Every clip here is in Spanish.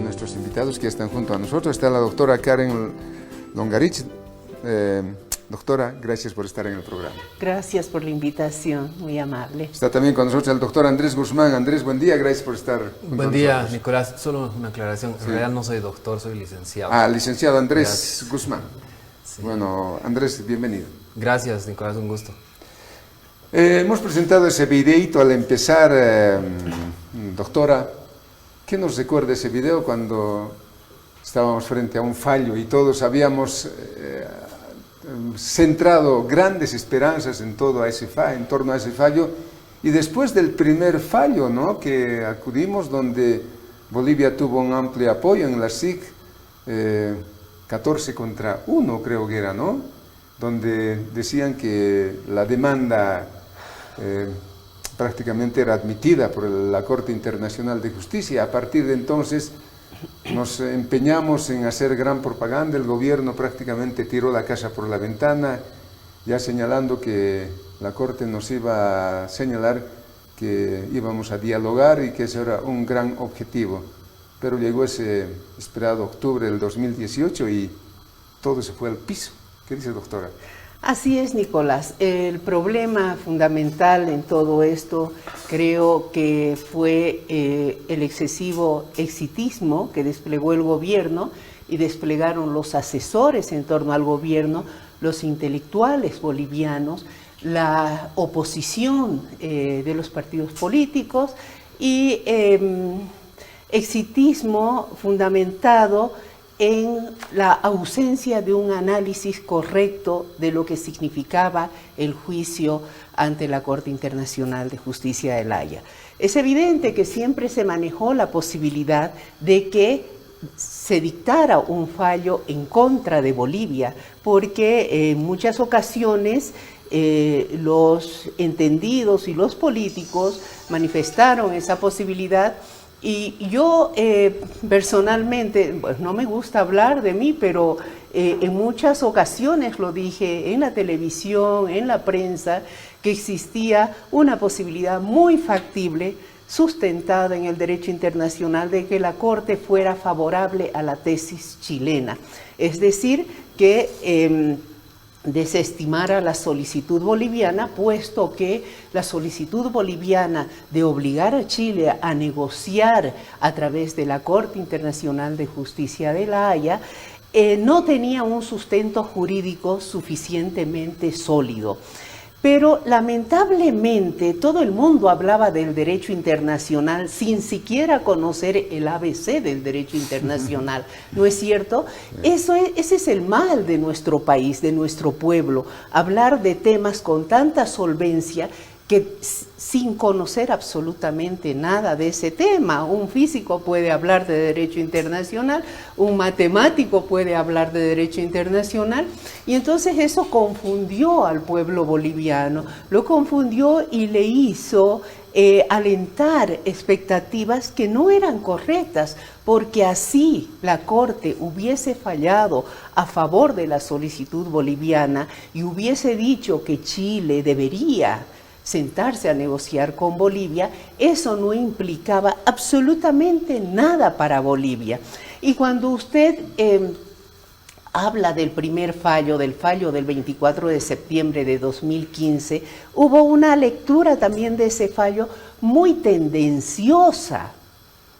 nuestros invitados que están junto a nosotros. Está la doctora Karen Longarich. Doctora, gracias por estar en el programa. Gracias por la invitación, muy amable. Está también con nosotros el doctor Andrés Guzmán. Andrés, buen día, gracias por estar junto Buen a día, nosotros. Nicolás. Solo una aclaración. En realidad no soy doctor, soy licenciado. Licenciado Andrés Gracias. Guzmán. Sí. Bueno, Andrés, bienvenido. Gracias, Nicolás, un gusto. Hemos presentado ese videíto al empezar. Doctora, ¿qué nos recuerda ese video cuando estábamos frente a un fallo y todos habíamos centrado grandes esperanzas en torno a ese fallo, y después del primer fallo, ¿no?, que acudimos, donde Bolivia tuvo un amplio apoyo en la SIC, 14-1 creo que era, ¿no?, donde decían que la demanda prácticamente era admitida por la Corte Internacional de Justicia. A partir de entonces nos empeñamos en hacer gran propaganda. El gobierno prácticamente tiró la casa por la ventana, ya señalando que la Corte nos iba a señalar que íbamos a dialogar y que ese era un gran objetivo. Pero llegó ese esperado octubre del 2018 y todo se fue al piso. ¿Qué dice, doctora? Así es, Nicolás. El problema fundamental en todo esto creo que fue el excesivo exitismo que desplegó el gobierno y desplegaron los asesores en torno al gobierno, los intelectuales bolivianos, la oposición de los partidos políticos y exitismo fundamentado en la ausencia de un análisis correcto de lo que significaba el juicio ante la Corte Internacional de Justicia de La Haya. Es evidente que siempre se manejó la posibilidad de que se dictara un fallo en contra de Bolivia, porque en muchas ocasiones los entendidos y los políticos manifestaron esa posibilidad. Y yo personalmente, pues, no me gusta hablar de mí, pero en muchas ocasiones lo dije en la televisión, en la prensa, que existía una posibilidad muy factible, sustentada en el derecho internacional, de que la Corte fuera favorable a la tesis chilena. Es decir, que desestimara la solicitud boliviana, puesto que la solicitud boliviana de obligar a Chile a negociar a través de la Corte Internacional de Justicia de La Haya no tenía un sustento jurídico suficientemente sólido. Pero lamentablemente todo el mundo hablaba del derecho internacional sin siquiera conocer el ABC del derecho internacional, ¿no es cierto? Ese es el mal de nuestro país, de nuestro pueblo, hablar de temas con tanta solvencia que sin conocer absolutamente nada de ese tema. Un físico puede hablar de derecho internacional, un matemático puede hablar de derecho internacional, y entonces eso confundió al pueblo boliviano, lo confundió y le hizo alentar expectativas que no eran correctas, porque así la Corte hubiese fallado a favor de la solicitud boliviana y hubiese dicho que Chile debería sentarse a negociar con Bolivia, eso no implicaba absolutamente nada para Bolivia. Y cuando usted habla del primer fallo, del fallo del 24 de septiembre de 2015, hubo una lectura también de ese fallo muy tendenciosa.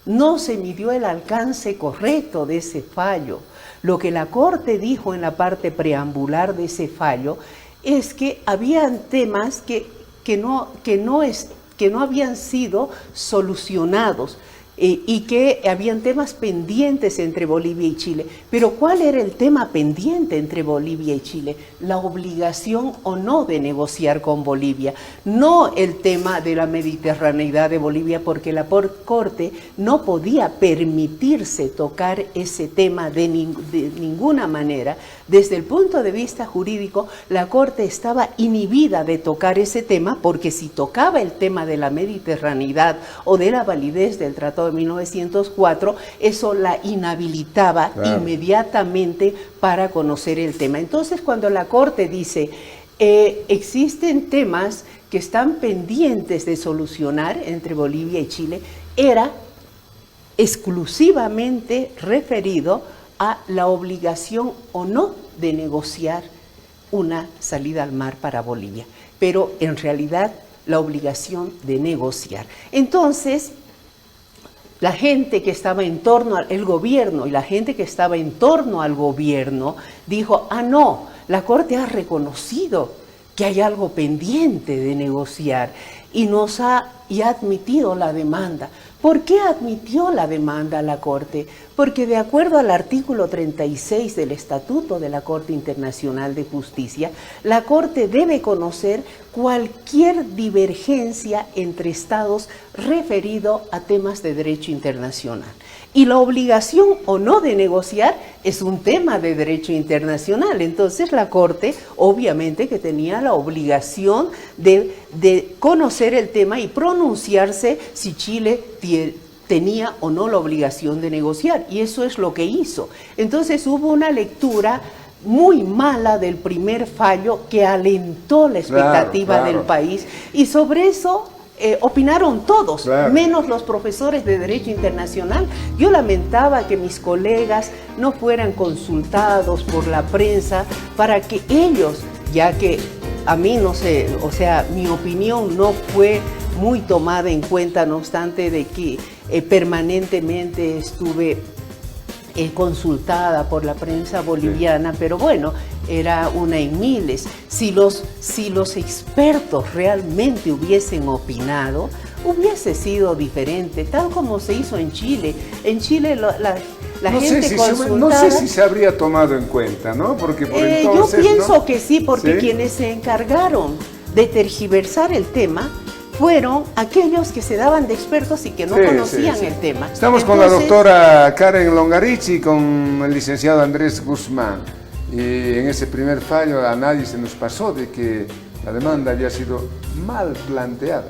No se midió el alcance correcto de ese fallo. Lo que la Corte dijo en la parte preambular de ese fallo es que habían temas que no habían sido solucionados y que habían temas pendientes entre Bolivia y Chile. Pero ¿cuál era el tema pendiente entre Bolivia y Chile? La obligación o no de negociar con Bolivia, no el tema de la mediterraneidad de Bolivia, porque la Corte no podía permitirse tocar ese tema de ninguna manera. Desde el punto de vista jurídico, la Corte estaba inhibida de tocar ese tema, porque si tocaba el tema de la mediterraneidad o de la validez del Tratado de 1904, eso la inhabilitaba inmediatamente para conocer el tema. Entonces, cuando la Corte dice existen temas que están pendientes de solucionar entre Bolivia y Chile, era exclusivamente referido a la obligación o no de negociar una salida al mar para Bolivia, pero en realidad la obligación de negociar. Entonces, la gente que estaba en torno al gobierno y la gente que estaba en torno al gobierno dijo, ah, no, la Corte ha reconocido que hay algo pendiente de negociar y ha admitido la demanda. ¿Por qué admitió la demanda a la Corte? Porque de acuerdo al artículo 36 del Estatuto de la Corte Internacional de Justicia, la Corte debe conocer cualquier divergencia entre estados referido a temas de derecho internacional. Y la obligación o no de negociar es un tema de derecho internacional. Entonces la Corte obviamente que tenía la obligación de conocer el tema y pronunciarse si Chile tenía o no la obligación de negociar. Y eso es lo que hizo. Entonces hubo una lectura muy mala del primer fallo que alentó la expectativa del país. Y sobre eso opinaron todos, menos los profesores de Derecho Internacional. Yo lamentaba que mis colegas no fueran consultados por la prensa para que ellos, ya que a mí no sé, o sea, mi opinión no fue muy tomada en cuenta, no obstante de que permanentemente estuve consultada por la prensa boliviana, pero bueno, era una en miles. Si los expertos realmente hubiesen opinado, hubiese sido diferente, tal como se hizo en Chile. En Chile la gente consultada... No sé si se habría tomado en cuenta, ¿no? Porque por entonces... Yo pienso que sí, porque quienes se encargaron de tergiversar el tema fueron aquellos que se daban de expertos y que no conocían el tema. Estamos con la doctora Karen Longarich y con el licenciado Andrés Guzmán. Y en ese primer fallo a nadie se nos pasó de que la demanda había sido mal planteada.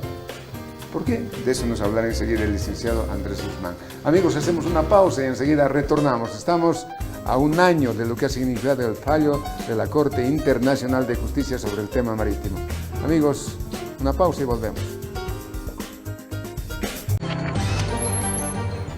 ¿Por qué? De eso nos hablará enseguida el licenciado Andrés Guzmán. Amigos, hacemos una pausa y enseguida retornamos. Estamos a un año de lo que ha significado el fallo de la Corte Internacional de Justicia sobre el tema marítimo. Amigos, una pausa y volvemos.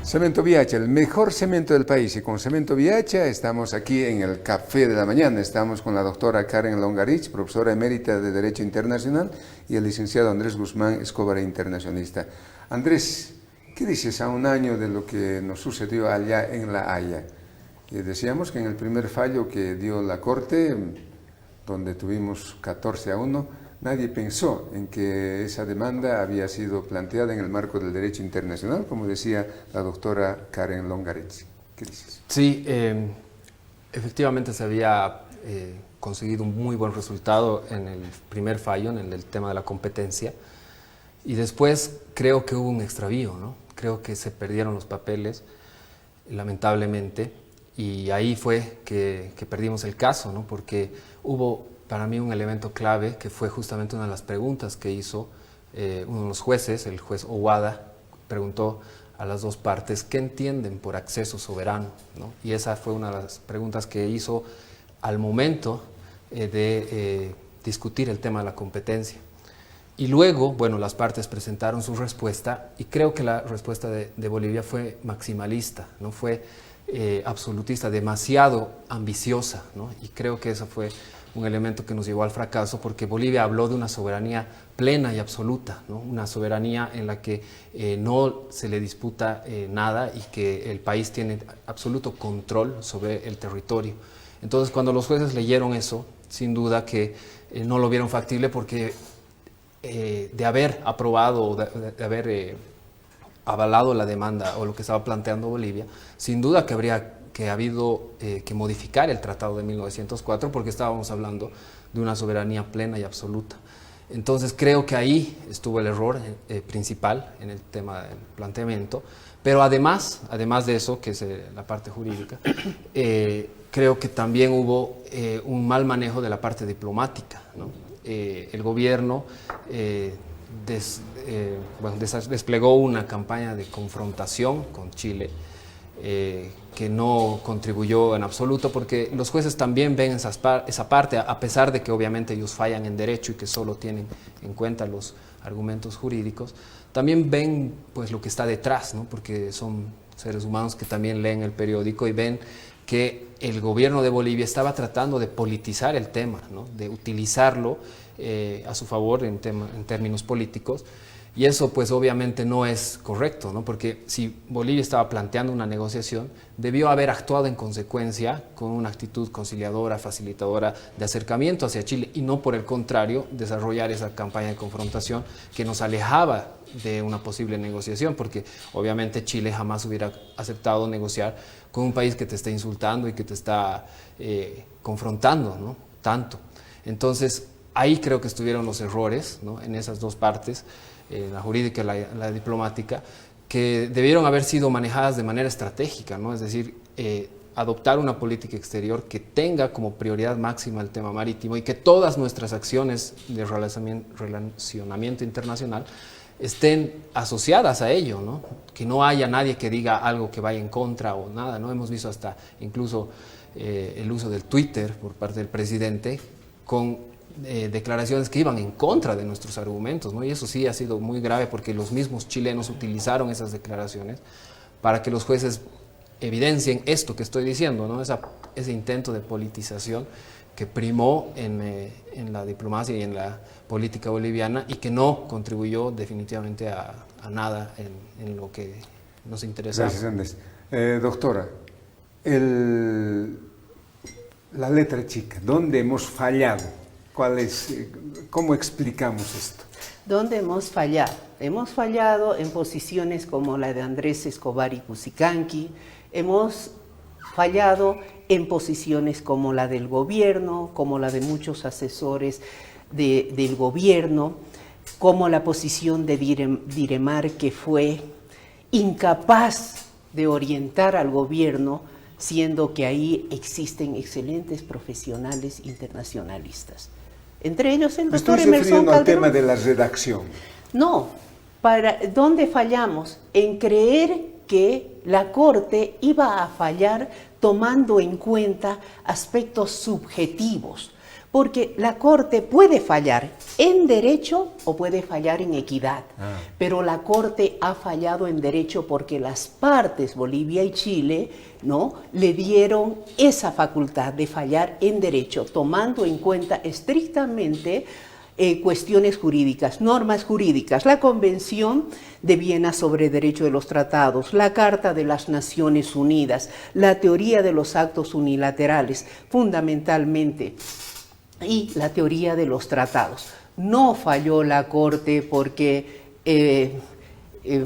Cemento Viacha, el mejor cemento del país, y con Cemento Viacha estamos aquí en el Café de la Mañana. Estamos con la doctora Karen Longarich, profesora emérita de Derecho Internacional, y el licenciado Andrés Guzmán, Escobar internacionalista. Andrés, ¿qué dices a un año de lo que nos sucedió allá en La Haya? Decíamos que en el primer fallo que dio la Corte, donde tuvimos 14-1, nadie pensó en que esa demanda había sido planteada en el marco del derecho internacional, como decía la doctora Karen Longarich. ¿Qué dices? Sí, efectivamente se había conseguido un muy buen resultado en el primer fallo, en el tema de la competencia, y después creo que hubo un extravío, ¿no? Creo que se perdieron los papeles, lamentablemente, y ahí fue que perdimos el caso, ¿no? Porque hubo para mí un elemento clave que fue justamente una de las preguntas que hizo uno de los jueces, el juez Owada, preguntó a las dos partes qué entienden por acceso soberano, ¿no? Y esa fue una de las preguntas que hizo al momento de discutir el tema de la competencia. Y luego, bueno, las partes presentaron su respuesta y creo que la respuesta de Bolivia fue maximalista, no fue absolutista, demasiado ambiciosa, ¿no? Y creo que eso fue un elemento que nos llevó al fracaso, porque Bolivia habló de una soberanía plena y absoluta, ¿no? Una soberanía en la que no se le disputa nada y que el país tiene absoluto control sobre el territorio. Entonces, cuando los jueces leyeron eso, sin duda que no lo vieron factible, porque de haber aprobado o de haber avalado la demanda o lo que estaba planteando Bolivia, sin duda que habría habido que modificar el Tratado de 1904, porque estábamos hablando de una soberanía plena y absoluta. Entonces creo que ahí estuvo el error principal en el tema del planteamiento, pero además de eso, que es la parte jurídica, creo que también hubo un mal manejo de la parte diplomática, ¿no? El gobierno desplegó una campaña de confrontación con Chile, que no contribuyó en absoluto, porque los jueces también ven esa parte, a pesar de que obviamente ellos fallan en derecho y que solo tienen en cuenta los argumentos jurídicos, también ven pues lo que está detrás, ¿no? Porque son seres humanos que también leen el periódico y ven que el gobierno de Bolivia estaba tratando de politizar el tema, ¿no? De utilizarlo a su favor en términos políticos. Y eso pues obviamente no es correcto, ¿no? Porque si Bolivia estaba planteando una negociación, debió haber actuado en consecuencia con una actitud conciliadora, facilitadora de acercamiento hacia Chile y no por el contrario desarrollar esa campaña de confrontación que nos alejaba de una posible negociación, porque obviamente Chile jamás hubiera aceptado negociar con un país que te está insultando y que te está confrontando, ¿no? Tanto. Entonces ahí creo que estuvieron los errores, ¿no? En esas dos partes, la jurídica y la diplomática, que debieron haber sido manejadas de manera estratégica, ¿no? Es decir, adoptar una política exterior que tenga como prioridad máxima el tema marítimo y que todas nuestras acciones de relacionamiento internacional estén asociadas a ello, ¿no? Que no haya nadie que diga algo que vaya en contra o nada, ¿no? Hemos visto hasta incluso el uso del Twitter por parte del presidente con declaraciones que iban en contra de nuestros argumentos, ¿no? Y eso sí ha sido muy grave porque los mismos chilenos utilizaron esas declaraciones para que los jueces evidencien esto que estoy diciendo, ¿no? Ese intento de politización que primó en la diplomacia y en la política boliviana y que no contribuyó definitivamente a nada en lo que nos interesaba. Gracias, Andrés. Doctora, la letra chica, ¿dónde hemos fallado? ¿Cómo explicamos esto? ¿Dónde hemos fallado? Hemos fallado en posiciones como la de Andrés Escobar y Cusicanqui, hemos fallado en posiciones como la del gobierno, como la de muchos asesores del gobierno, como la posición de Diremar, que fue incapaz de orientar al gobierno, siendo que ahí existen excelentes profesionales internacionalistas. Entre ellos el doctor Emerson Calderón. Estoy refiriendo al tema de la redacción. No, ¿dónde fallamos? En creer que la Corte iba a fallar tomando en cuenta aspectos subjetivos, porque la Corte puede fallar en derecho o puede fallar en equidad, pero la Corte ha fallado en derecho porque las partes, Bolivia y Chile, ¿no?, le dieron esa facultad de fallar en derecho, tomando en cuenta estrictamente cuestiones jurídicas, normas jurídicas, la Convención de Viena sobre Derecho de los Tratados, la Carta de las Naciones Unidas, la teoría de los actos unilaterales, fundamentalmente, y la teoría de los tratados. No falló la Corte porque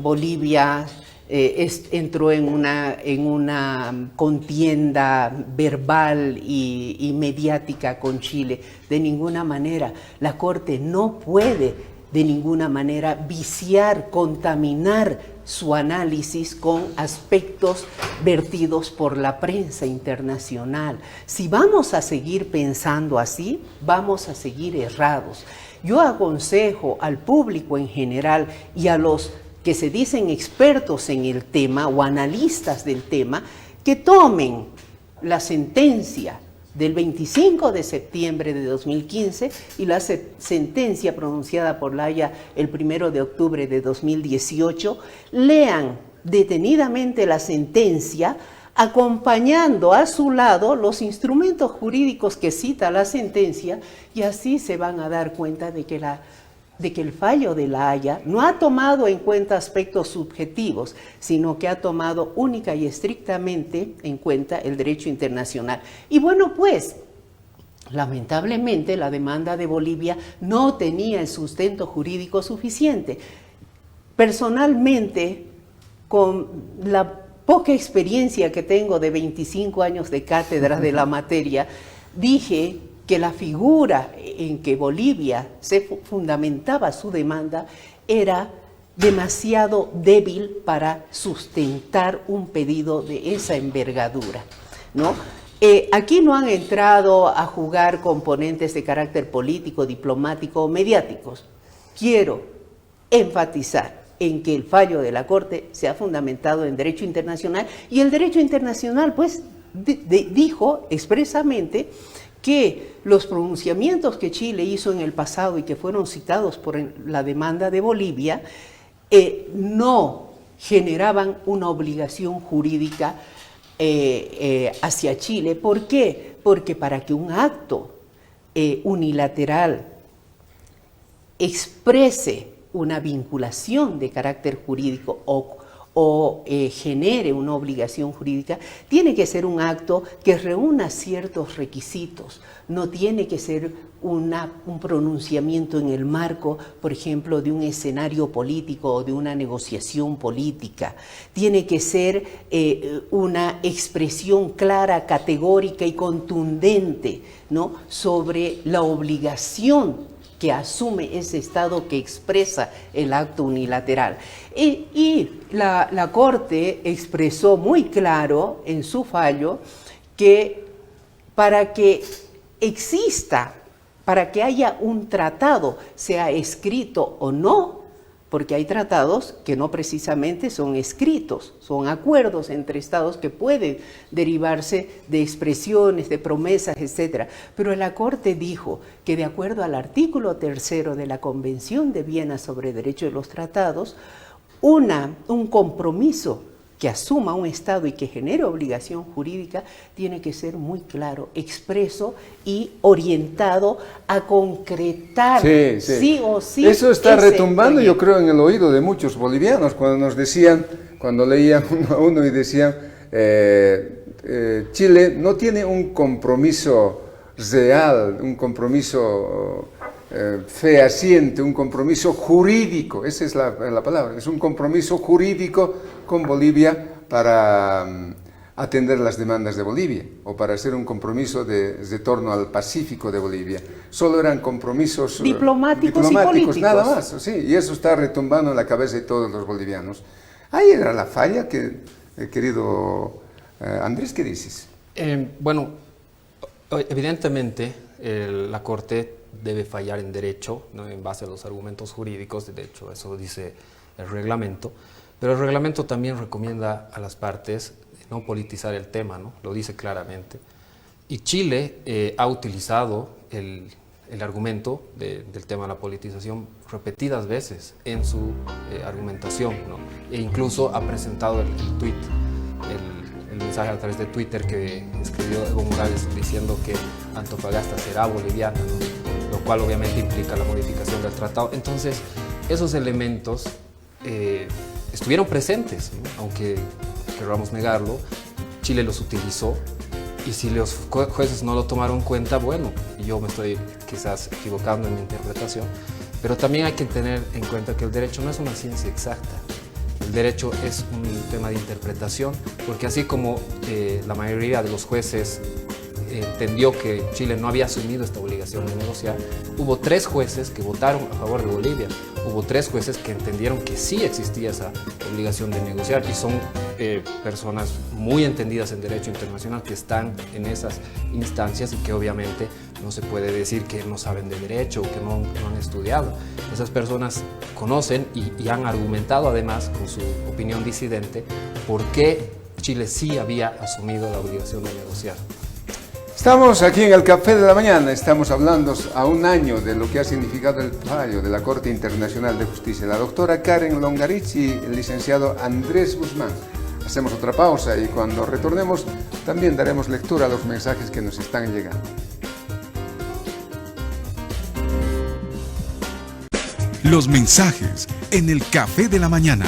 Bolivia entró en una contienda verbal y mediática con Chile. De ninguna manera. La Corte no puede de ninguna manera viciar, contaminar su análisis con aspectos vertidos por la prensa internacional. Si vamos a seguir pensando así, vamos a seguir errados. Yo aconsejo al público en general y a los que se dicen expertos en el tema o analistas del tema, que tomen la sentencia del 25 de septiembre de 2015 y la sentencia pronunciada por la Haya el 1 de octubre de 2018, lean detenidamente la sentencia, acompañando a su lado los instrumentos jurídicos que cita la sentencia, y así se van a dar cuenta de que el fallo de la Haya no ha tomado en cuenta aspectos subjetivos, sino que ha tomado única y estrictamente en cuenta el derecho internacional. Y bueno, pues, lamentablemente la demanda de Bolivia no tenía el sustento jurídico suficiente. Personalmente, con la poca experiencia que tengo de 25 años de cátedra de la materia, dije que la figura en que Bolivia se fundamentaba su demanda era demasiado débil para sustentar un pedido de esa envergadura, ¿no? Aquí no han entrado a jugar componentes de carácter político, diplomático o mediáticos. Quiero enfatizar en que el fallo de la Corte se ha fundamentado en derecho internacional, y el derecho internacional pues dijo expresamente que los pronunciamientos que Chile hizo en el pasado y que fueron citados por la demanda de Bolivia no generaban una obligación jurídica hacia Chile. ¿Por qué? Porque para que un acto unilateral exprese una vinculación de carácter jurídico o genere una obligación jurídica, tiene que ser un acto que reúna ciertos requisitos. No tiene que ser un pronunciamiento en el marco, por ejemplo, de un escenario político o de una negociación política. Tiene que ser una expresión clara, categórica y contundente, ¿no?, sobre la obligación que asume ese Estado que expresa el acto unilateral. Y la Corte expresó muy claro en su fallo que para que exista, para que haya un tratado, sea escrito o no, porque hay tratados que no precisamente son escritos, son acuerdos entre estados que pueden derivarse de expresiones, de promesas, etc. Pero la Corte dijo que de acuerdo al artículo 3 de la Convención de Viena sobre Derecho de los Tratados, un compromiso que asuma un Estado y que genere obligación jurídica tiene que ser muy claro, expreso y orientado a concretar sí o sí. Eso está retumbando, yo creo, en el oído de muchos bolivianos cuando nos decían, cuando leían uno a uno y decían Chile no tiene un compromiso real, un compromiso fehaciente, un compromiso jurídico, esa es la palabra, es un compromiso jurídico con Bolivia para atender las demandas de Bolivia o para hacer un compromiso de retorno al Pacífico de Bolivia. Solo eran compromisos diplomáticos y políticos. Nada más, sí, y eso está retumbando en la cabeza de todos los bolivianos. Ahí era la falla que, querido Andrés, ¿qué dices? Bueno, evidentemente la Corte debe fallar en derecho, ¿no?, en base a los argumentos jurídicos, de hecho eso dice el reglamento, pero el reglamento también recomienda a las partes no politizar el tema, ¿no?, lo dice claramente. Y Chile ha utilizado el argumento del tema de la politización repetidas veces en su argumentación, ¿no?, e incluso ha presentado el tweet, el mensaje a través de Twitter que escribió Evo Morales diciendo que Antofagasta será boliviana, ¿no?, lo cual obviamente implica la modificación del tratado. Entonces, esos elementos estuvieron presentes, ¿no?, aunque queramos negarlo, Chile los utilizó, y si los jueces no lo tomaron en cuenta, bueno, yo me estoy quizás equivocando en mi interpretación, pero también hay que tener en cuenta que el derecho no es una ciencia exacta. El derecho es un tema de interpretación, porque así como la mayoría de los jueces entendió que Chile no había asumido esta obligación de negociar, hubo 3 jueces que votaron a favor de Bolivia, hubo 3 jueces que entendieron que sí existía esa obligación de negociar, y son personas muy entendidas en derecho internacional que están en esas instancias y que obviamente no se puede decir que no saben de derecho o que no han estudiado. Esas personas conocen y han argumentado además con su opinión disidente por qué Chile sí había asumido la obligación de negociar. Estamos aquí en el Café de la Mañana, estamos hablando a un año de lo que ha significado el fallo de la Corte Internacional de Justicia, la doctora Karen Longarich y el licenciado Andrés Guzmán. Hacemos otra pausa y cuando retornemos también daremos lectura a los mensajes que nos están llegando. Los mensajes en el Café de la Mañana.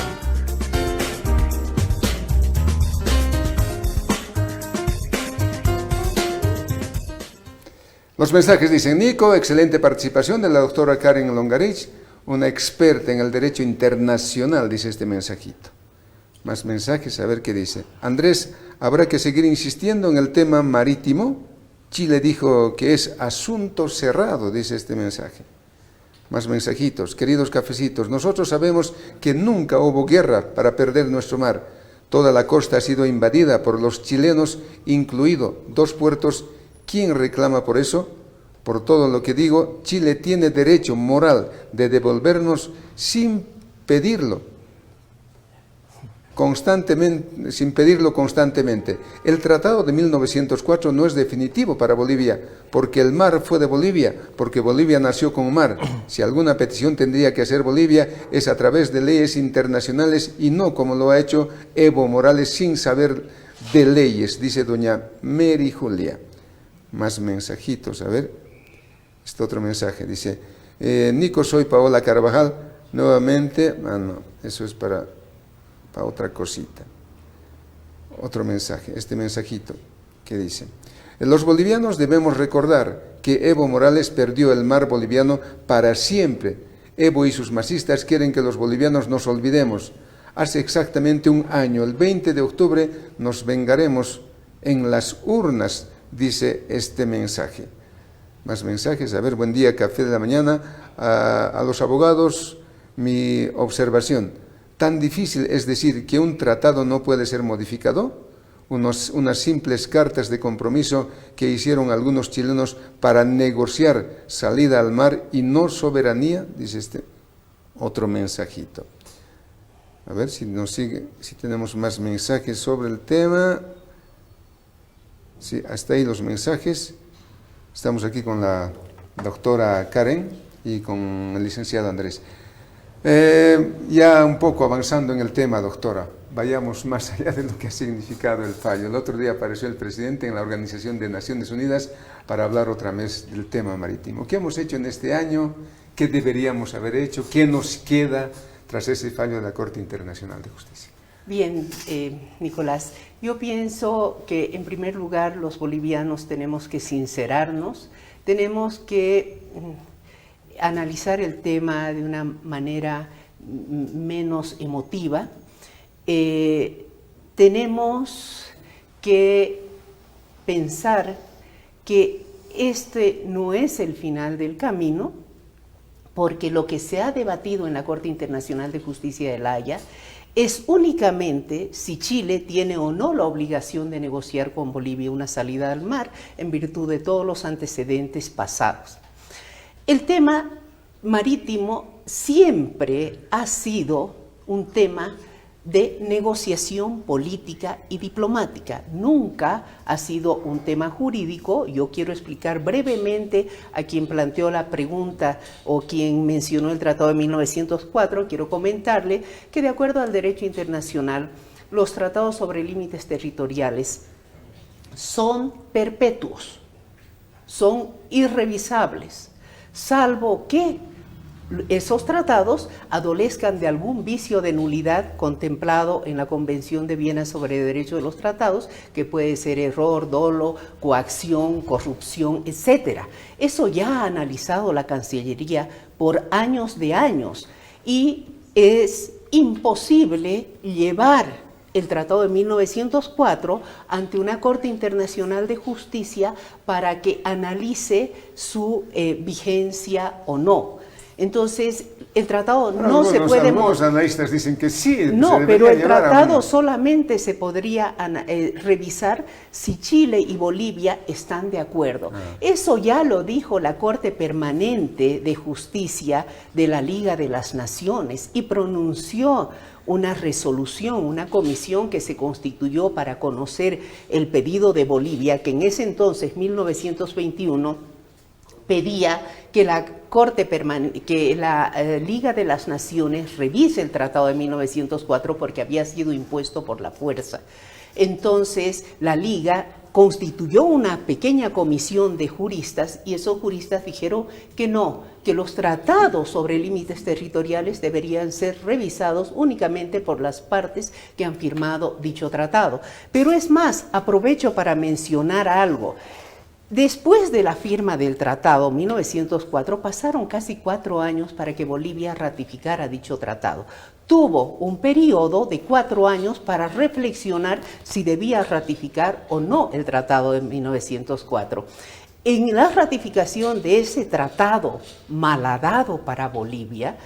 Los mensajes dicen: Nico, excelente participación de la doctora Karen Longarich, una experta en el derecho internacional, dice este mensajito. Más mensajes, a ver qué dice. Andrés, habrá que seguir insistiendo en el tema marítimo. Chile dijo que es asunto cerrado, dice este mensaje. Más mensajitos. Queridos cafecitos, nosotros sabemos que nunca hubo guerra para perder nuestro mar. Toda la costa ha sido invadida por los chilenos, incluido 2 puertos. ¿Quién reclama por eso? Por todo lo que digo, Chile tiene derecho moral de devolvernos sin pedirlo. constantemente, sin pedirlo constantemente. El tratado de 1904 no es definitivo para Bolivia, porque el mar fue de Bolivia, porque Bolivia nació con mar. Si alguna petición tendría que hacer Bolivia es a través de leyes internacionales y no como lo ha hecho Evo Morales sin saber de leyes, dice doña Mary Julia. Más mensajitos, a ver, este otro mensaje, dice, Nico, soy Paola Carvajal, nuevamente, no, eso es para otra cosita. Otro mensaje, este mensajito que dice: los bolivianos debemos recordar que Evo Morales perdió el mar boliviano para siempre. Evo y sus masistas quieren que los bolivianos nos olvidemos. Hace exactamente un año, el 20 de octubre, nos vengaremos en las urnas, dice este mensaje. Más mensajes, a ver, buen día, Café de la Mañana. A los abogados, mi observación. ¿Tan difícil es decir que un tratado no puede ser modificado? Unas simples cartas de compromiso que hicieron algunos chilenos para negociar salida al mar y no soberanía, dice este otro mensajito. A ver si nos sigue, si tenemos más mensajes sobre el tema. Sí, hasta ahí los mensajes. Estamos aquí con la doctora Karen y con el licenciado Andrés. Ya un poco avanzando en el tema, doctora, vayamos más allá de lo que ha significado el fallo. El otro día apareció el presidente en la Organización de Naciones Unidas para hablar otra vez del tema marítimo. ¿Qué hemos hecho en este año? ¿Qué deberíamos haber hecho? ¿Qué nos queda tras ese fallo de la Corte Internacional de Justicia? Bien, Nicolás, yo pienso que en primer lugar los bolivianos tenemos que sincerarnos, tenemos que analizar el tema de una manera menos emotiva. Tenemos que pensar que este no es el final del camino, porque lo que se ha debatido en la Corte Internacional de Justicia de La Haya es únicamente si Chile tiene o no la obligación de negociar con Bolivia una salida al mar en virtud de todos los antecedentes pasados. El tema marítimo siempre ha sido un tema de negociación política y diplomática. Nunca ha sido un tema jurídico. Yo quiero explicar brevemente a quien planteó la pregunta o quien mencionó el Tratado de 1904, quiero comentarle que de acuerdo al derecho internacional, los tratados sobre límites territoriales son perpetuos, son irrevisables, salvo que esos tratados adolezcan de algún vicio de nulidad contemplado en la Convención de Viena sobre el Derecho de los Tratados, que puede ser error, dolo, coacción, corrupción, etc. Eso ya ha analizado la Cancillería por años de años y es imposible llevar el Tratado de 1904 ante una Corte Internacional de Justicia para que analice su vigencia o no. Entonces, el tratado no se puede... Algunos analistas dicen que sí. No, pero el tratado solamente se podría revisar si Chile y Bolivia están de acuerdo. Eso ya lo dijo la Corte Permanente de Justicia de la Liga de las Naciones y pronunció una resolución, una comisión que se constituyó para conocer el pedido de Bolivia, que en ese entonces, 1921, pedía que la Liga de las Naciones revise el Tratado de 1904 porque había sido impuesto por la fuerza. Entonces, la Liga constituyó una pequeña comisión de juristas y esos juristas dijeron que no, que los tratados sobre límites territoriales deberían ser revisados únicamente por las partes que han firmado dicho tratado. Pero es más, aprovecho para mencionar algo. Después de la firma del tratado 1904, pasaron casi 4 años para que Bolivia ratificara dicho tratado. Tuvo un periodo de 4 años para reflexionar si debía ratificar o no el tratado de 1904. En la ratificación de ese tratado malhadado para Bolivia,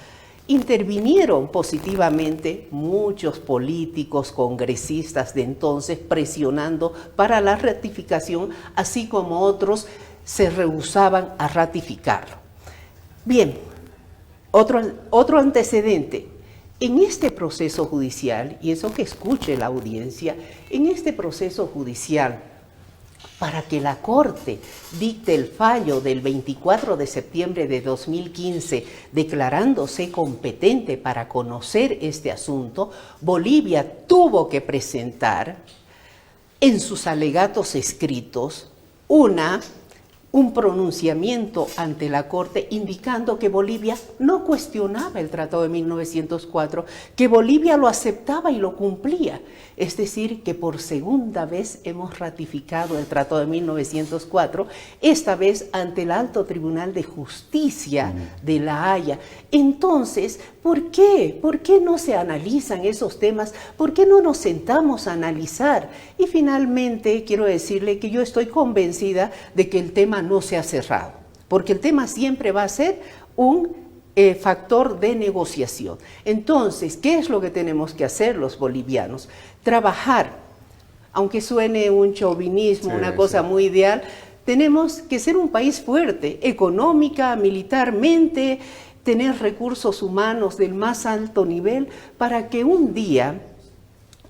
intervinieron positivamente muchos políticos, congresistas de entonces presionando para la ratificación, así como otros se rehusaban a ratificarlo. Bien, otro antecedente. En este proceso judicial, y eso que escuche la audiencia, en este proceso judicial, para que la Corte dicte el fallo del 24 de septiembre de 2015, declarándose competente para conocer este asunto, Bolivia tuvo que presentar en sus alegatos escritos un pronunciamiento ante la Corte indicando que Bolivia no cuestionaba el Tratado de 1904, que Bolivia lo aceptaba y lo cumplía. Es decir, que por segunda vez hemos ratificado el Tratado de 1904, esta vez ante el Alto Tribunal de Justicia de La Haya. Entonces, ¿por qué? ¿Por qué no se analizan esos temas? ¿Por qué no nos sentamos a analizar? Y finalmente, quiero decirle que yo estoy convencida de que el tema no se ha cerrado, porque el tema siempre va a ser un factor de negociación. Entonces, ¿qué es lo que tenemos que hacer los bolivianos? Trabajar, aunque suene un chauvinismo, una cosa muy ideal, tenemos que ser un país fuerte, económica, militarmente, tener recursos humanos del más alto nivel para que un día,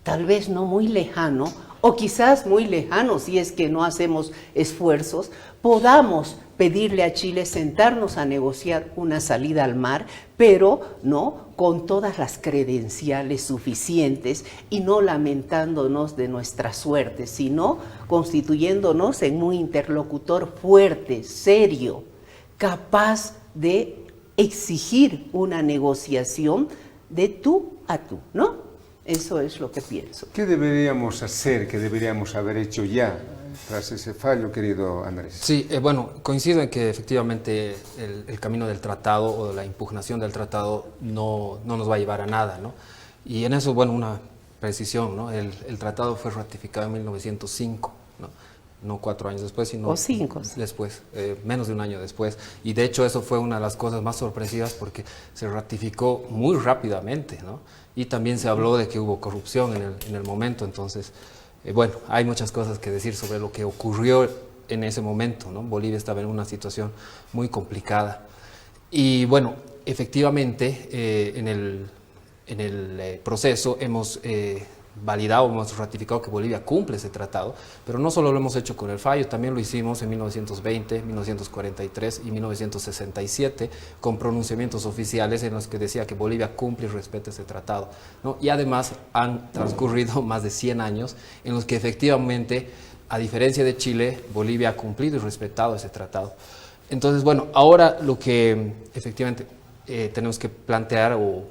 tal vez no muy lejano, o quizás muy lejano si es que no hacemos esfuerzos, podamos pedirle a Chile sentarnos a negociar una salida al mar, pero no con todas las credenciales suficientes y no lamentándonos de nuestra suerte, sino constituyéndonos en un interlocutor fuerte, serio, capaz de exigir una negociación de tú a tú, ¿no? Eso es lo que pienso. ¿Qué deberíamos hacer, qué deberíamos haber hecho ya tras ese fallo, querido Andrés? Sí, bueno, coincido en que efectivamente el camino del tratado o la impugnación del tratado no nos va a llevar a nada, ¿no? Y en eso, bueno, una precisión, ¿no? El tratado fue ratificado en 1905, ¿no? No 4 años después, sino 5 después, menos de un año después. Y de hecho eso fue una de las cosas más sorpresivas porque se ratificó muy rápidamente, ¿no? Y también se habló de que hubo corrupción en el momento. Entonces, bueno, hay muchas cosas que decir sobre lo que ocurrió en ese momento, ¿no? Bolivia estaba en una situación muy complicada. Y bueno, efectivamente, en el proceso hemos validado, hemos ratificado que Bolivia cumple ese tratado, pero no solo lo hemos hecho con el fallo, también lo hicimos en 1920, 1943 y 1967 con pronunciamientos oficiales en los que decía que Bolivia cumple y respeta ese tratado, ¿no? Y además han transcurrido más de 100 años en los que efectivamente, a diferencia de Chile, Bolivia ha cumplido y respetado ese tratado. Entonces, bueno, ahora lo que efectivamente tenemos que plantear o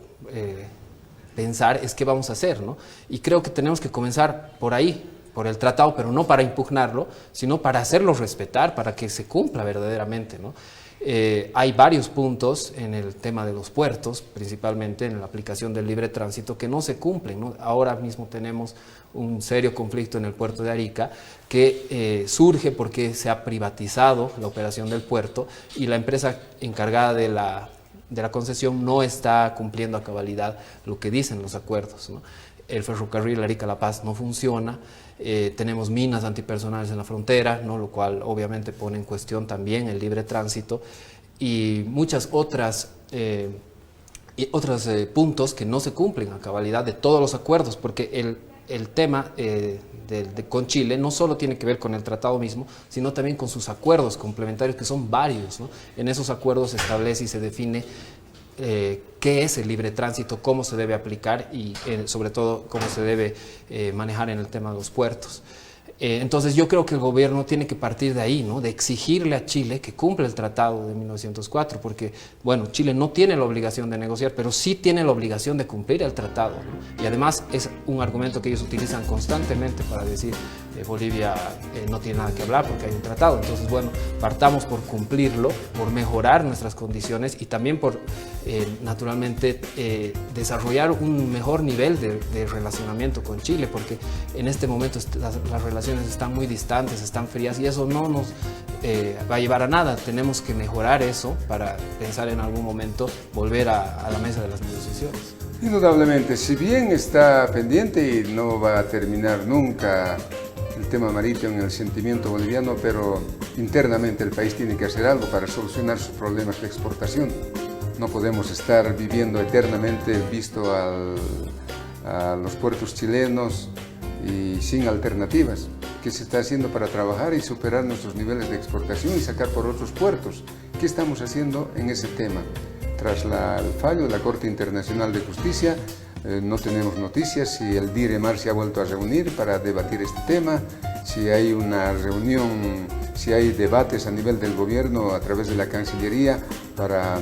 pensar es qué vamos a hacer, ¿no? Y creo que tenemos que comenzar por ahí, por el tratado, pero no para impugnarlo, sino para hacerlo respetar, para que se cumpla verdaderamente, ¿no? Hay varios puntos en el tema de los puertos, principalmente en la aplicación del libre tránsito, que no se cumplen, ¿no? Ahora mismo tenemos un serio conflicto en el puerto de Arica que surge porque se ha privatizado la operación del puerto y la empresa encargada de la concesión no está cumpliendo a cabalidad lo que dicen los acuerdos, ¿no? El ferrocarril Arica-La Paz no funciona, tenemos minas antipersonales en la frontera, ¿no? Lo cual obviamente pone en cuestión también el libre tránsito y muchas otras puntos que no se cumplen a cabalidad de todos los acuerdos, porque el tema con Chile no solo tiene que ver con el tratado mismo, sino también con sus acuerdos complementarios, que son varios, ¿no? En esos acuerdos se establece y se define qué es el libre tránsito, cómo se debe aplicar y sobre todo cómo se debe manejar en el tema de los puertos. Entonces yo creo que el gobierno tiene que partir de ahí, ¿no? De exigirle a Chile que cumpla el tratado de 1904, porque, bueno, Chile no tiene la obligación de negociar, pero sí tiene la obligación de cumplir el tratado, ¿no? Y además es un argumento que ellos utilizan constantemente para decir Bolivia no tiene nada que hablar porque hay un tratado. Entonces, bueno, partamos por cumplirlo, por mejorar nuestras condiciones y también por, naturalmente, desarrollar un mejor nivel de relacionamiento con Chile, porque en este momento las relaciones están muy distantes, están frías y eso no nos va a llevar a nada. Tenemos que mejorar eso para pensar en algún momento volver a la mesa de las negociaciones. Indudablemente, si bien está pendiente y no va a terminar nunca el tema marítimo en el sentimiento boliviano, pero internamente el país tiene que hacer algo para solucionar sus problemas de exportación. No podemos estar viviendo eternamente visto a los puertos chilenos y sin alternativas. ¿Qué se está haciendo para trabajar y superar nuestros niveles de exportación y sacar por otros puertos? ¿Qué estamos haciendo en ese tema? Tras el fallo de la Corte Internacional de Justicia, no tenemos noticias si el DIREMAR se ha vuelto a reunir para debatir este tema, si hay una reunión, si hay debates a nivel del gobierno a través de la Cancillería para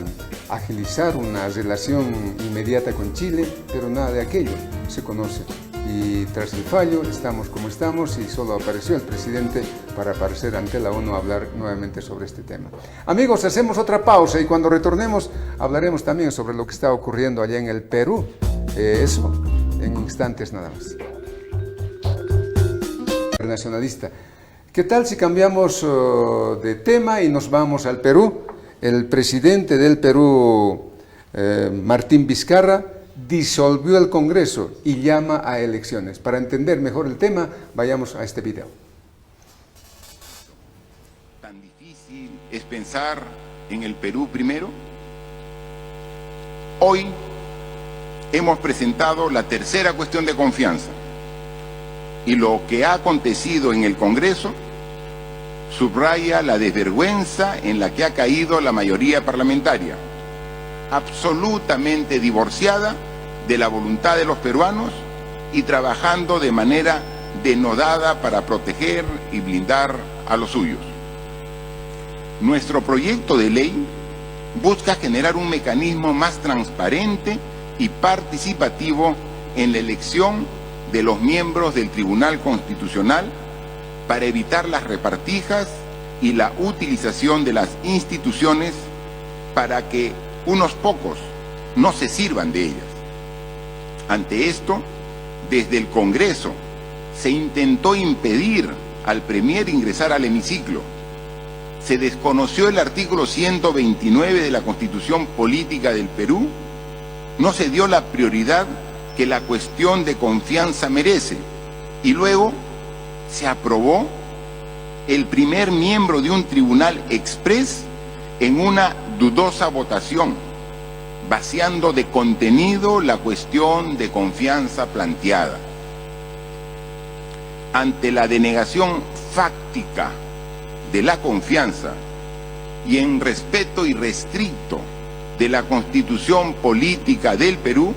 agilizar una relación inmediata con Chile, pero nada de aquello se conoce. Y tras el fallo estamos como estamos y solo apareció el presidente para aparecer ante la ONU a hablar nuevamente sobre este tema. Amigos, hacemos otra pausa y cuando retornemos hablaremos también sobre lo que está ocurriendo allá en el Perú. Eso en instantes nada más. Internacionalista. ¿Qué tal si cambiamos de tema y nos vamos al Perú? El presidente del Perú, Martín Vizcarra, disolvió el Congreso y llama a elecciones. Para entender mejor el tema, vayamos a este video. ¿Tan difícil es pensar en el Perú primero? Hoy hemos presentado la tercera cuestión de confianza y lo que ha acontecido en el Congreso subraya la desvergüenza en la que ha caído la mayoría parlamentaria, absolutamente divorciada de la voluntad de los peruanos y trabajando de manera denodada para proteger y blindar a los suyos. Nuestro proyecto de ley busca generar un mecanismo más transparente y participativo en la elección de los miembros del Tribunal Constitucional para evitar las repartijas y la utilización de las instituciones para que unos pocos no se sirvan de ellas. Ante esto, desde el Congreso se intentó impedir al Premier ingresar al hemiciclo. Se desconoció el artículo 129 de la Constitución Política del Perú. No se dio la prioridad que la cuestión de confianza merece. Y luego se aprobó el primer miembro de un tribunal exprés en una dudosa votación, vaciando de contenido la cuestión de confianza planteada. Ante la denegación fáctica de la confianza y en respeto irrestricto de la Constitución Política del Perú,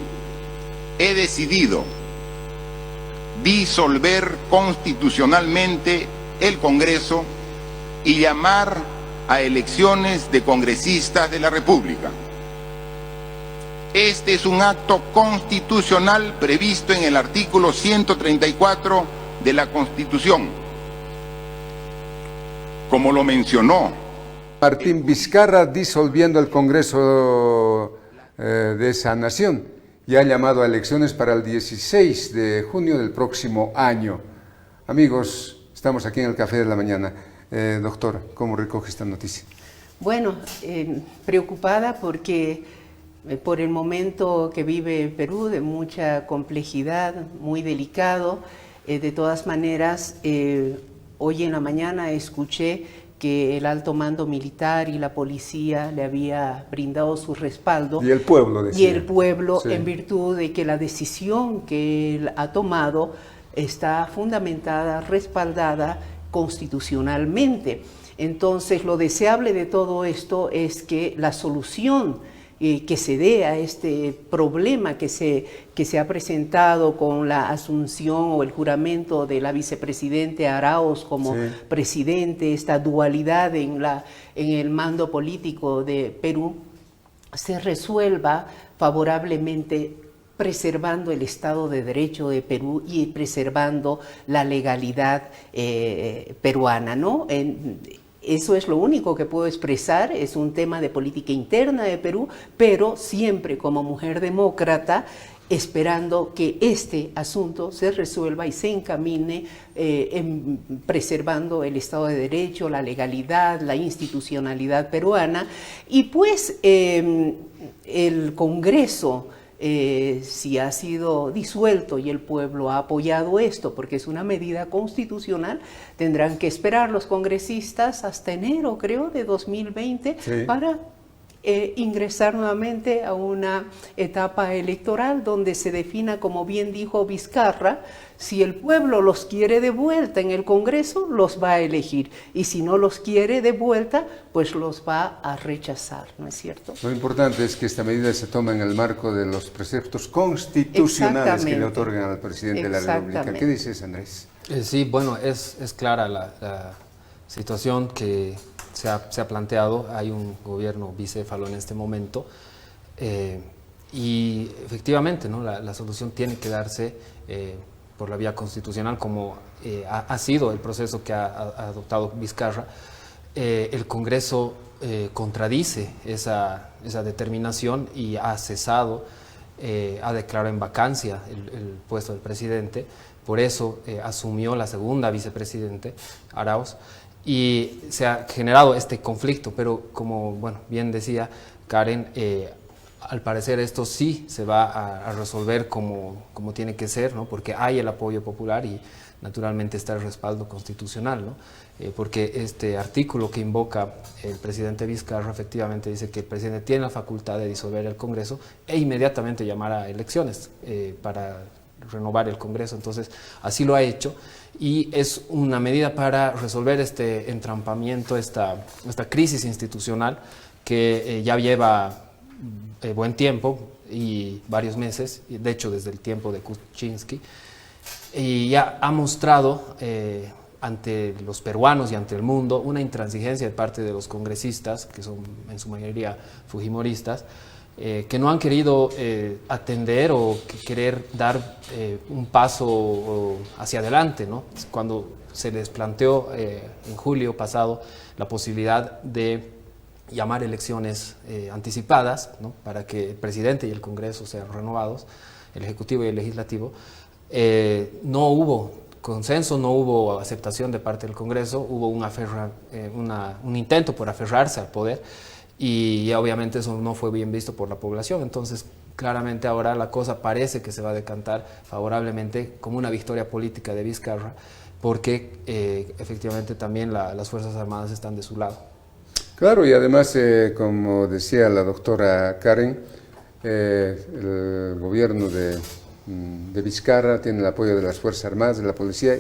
he decidido disolver constitucionalmente el Congreso y llamar a elecciones de congresistas de la República. Este es un acto constitucional previsto en el artículo 134 de la Constitución. Como lo mencionó Martín Vizcarra, disolviendo el Congreso de esa nación, y ha llamado a elecciones para el 16 de junio del próximo año. Amigos, estamos aquí en el Café de la Mañana. Doctora, ¿cómo recoge esta noticia? Bueno, preocupada porque por el momento que vive Perú, de mucha complejidad, muy delicado. De todas maneras, hoy en la mañana escuché que el alto mando militar y la policía le había brindado su respaldo. Y el pueblo, decía. Y el pueblo, sí, en virtud de que la decisión que él ha tomado está fundamentada, respaldada constitucionalmente. Entonces, lo deseable de todo esto es que la solución que se dé a este problema que se ha presentado con la asunción o el juramento de la vicepresidente Arauz como sí, presidente, esta dualidad en el mando político de Perú, se resuelva favorablemente, preservando el Estado de Derecho de Perú y preservando la legalidad peruana, ¿no? Eso es lo único que puedo expresar, es un tema de política interna de Perú, pero siempre como mujer demócrata, esperando que este asunto se resuelva y se encamine preservando el Estado de Derecho, la legalidad, la institucionalidad peruana. Y pues el Congreso, si ha sido disuelto y el pueblo ha apoyado esto, porque es una medida constitucional, tendrán que esperar los congresistas hasta enero, creo, de 2020, sí, para ingresar nuevamente a una etapa electoral donde se defina, como bien dijo Vizcarra, si el pueblo los quiere de vuelta en el Congreso, los va a elegir, y si no los quiere de vuelta, pues los va a rechazar, ¿no es cierto? Lo importante es que esta medida se toma en el marco de los preceptos constitucionales que le otorgan al presidente de la República. ¿Qué dices, Andrés? Sí, bueno, es clara la situación que se ha planteado. Hay un gobierno bicéfalo en este momento y efectivamente, ¿no? La solución tiene que darse por la vía constitucional, como ha sido el proceso que ha adoptado Vizcarra. El Congreso contradice esa determinación y ha cesado, ha declarado en vacancia el puesto del presidente. Por eso asumió la segunda vicepresidente, Arauz, y se ha generado este conflicto. Pero como bueno, bien decía Karen, al parecer esto sí se va a resolver como tiene que ser, ¿no? Porque hay el apoyo popular y naturalmente está el respaldo constitucional, ¿no? Porque este artículo que invoca el presidente Vizcarra efectivamente dice que el presidente tiene la facultad de disolver el Congreso e inmediatamente llamar a elecciones para renovar el Congreso. Entonces así lo ha hecho y es una medida para resolver este entrampamiento, esta crisis institucional que ya lleva buen tiempo y varios meses, de hecho desde el tiempo de Kuczynski, y ya ha mostrado ante los peruanos y ante el mundo una intransigencia de parte de los congresistas, que son en su mayoría fujimoristas, que no han querido atender o querer dar un paso hacia adelante, ¿no? Cuando se les planteó en julio pasado la posibilidad de llamar elecciones anticipadas, ¿no? Para que el presidente y el Congreso sean renovados, el Ejecutivo y el Legislativo, no hubo consenso, no hubo aceptación de parte del Congreso, hubo un intento por aferrarse al poder y obviamente eso no fue bien visto por la población. Entonces claramente ahora la cosa parece que se va a decantar favorablemente como una victoria política de Vizcarra, porque efectivamente también las Fuerzas Armadas están de su lado. Claro, y además, como decía la doctora Karen, el gobierno de Vizcarra tiene el apoyo de las Fuerzas Armadas, de la policía,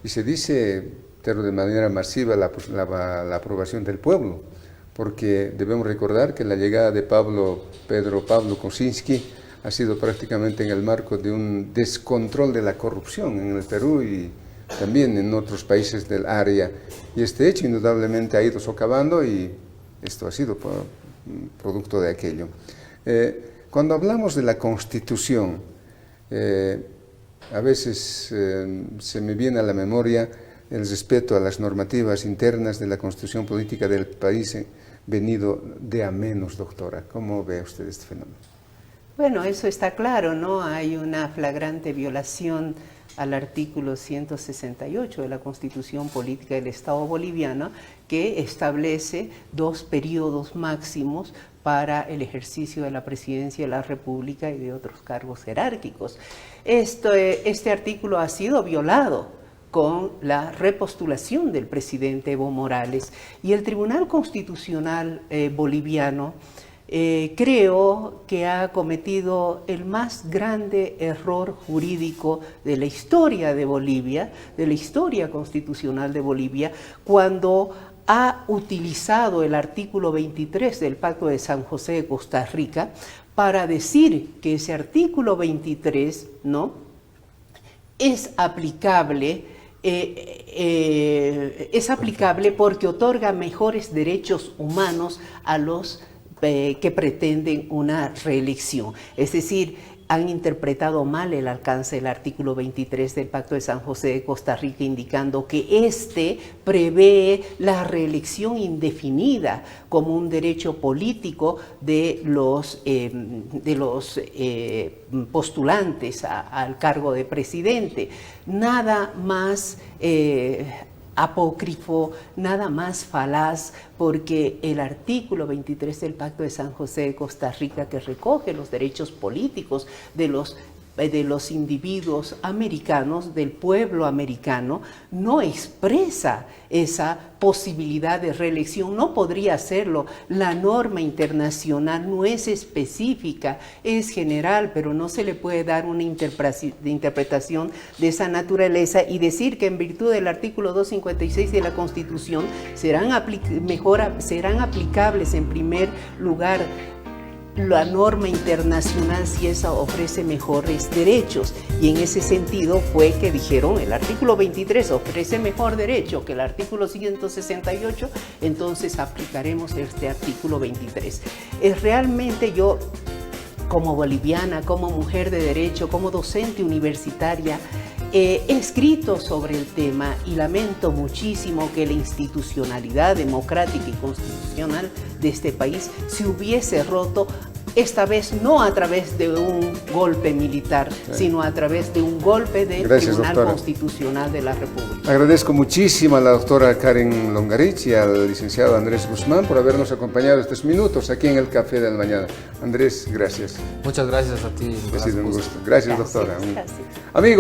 y se dice, pero de manera masiva, la aprobación del pueblo, porque debemos recordar que la llegada de Pedro Pablo Kuczynski ha sido prácticamente en el marco de un descontrol de la corrupción en el Perú y también en otros países del área, y este hecho indudablemente ha ido socavando y esto ha sido producto de aquello. Cuando hablamos de la Constitución, a veces se me viene a la memoria el respeto a las normativas internas de la Constitución política del país venido de a menos, doctora. ¿Cómo ve usted este fenómeno? Bueno, eso está claro, ¿no? Hay una flagrante violación al artículo 168 de la Constitución Política del Estado Boliviano, que establece 2 periodos máximos para el ejercicio de la presidencia de la República y de otros cargos jerárquicos. Este artículo ha sido violado con la repostulación del presidente Evo Morales, y el Tribunal Constitucional boliviano creo que ha cometido el más grande error jurídico de la historia de Bolivia, de la historia constitucional de Bolivia, cuando ha utilizado el artículo 23 del Pacto de San José de Costa Rica para decir que ese artículo 23, ¿no?, es aplicable porque otorga mejores derechos humanos a los que pretenden una reelección. Es decir, han interpretado mal el alcance del artículo 23 del Pacto de San José de Costa Rica, indicando que este prevé la reelección indefinida como un derecho político de los postulantes al cargo de presidente. Nada más apócrifo, nada más falaz, porque el artículo 23 del Pacto de San José de Costa Rica, que recoge los derechos políticos de los de los individuos americanos, del pueblo americano, no expresa esa posibilidad de reelección, no podría hacerlo. La norma internacional no es específica, es general, pero no se le puede dar una interpretación de esa naturaleza y decir que en virtud del artículo 256 de la Constitución serán aplicables en primer lugar la norma internacional si esa ofrece mejores derechos, y en ese sentido fue que dijeron el artículo 23 ofrece mejor derecho que el artículo 168, entonces aplicaremos este artículo 23. Realmente yo, como boliviana, como mujer de derecho, como docente universitaria, he escrito sobre el tema y lamento muchísimo que la institucionalidad democrática y constitucional de este país se hubiese roto, esta vez no a través de un golpe militar, sino a través de un golpe del Tribunal Constitucional de la República. Agradezco muchísimo a la doctora Karen Longarich y al licenciado Andrés Guzmán por habernos acompañado estos minutos aquí en el Café de la Mañana. Andrés, gracias. Muchas gracias a ti. Ha sido un gusto. Gracias, doctora. Gracias. Amigos.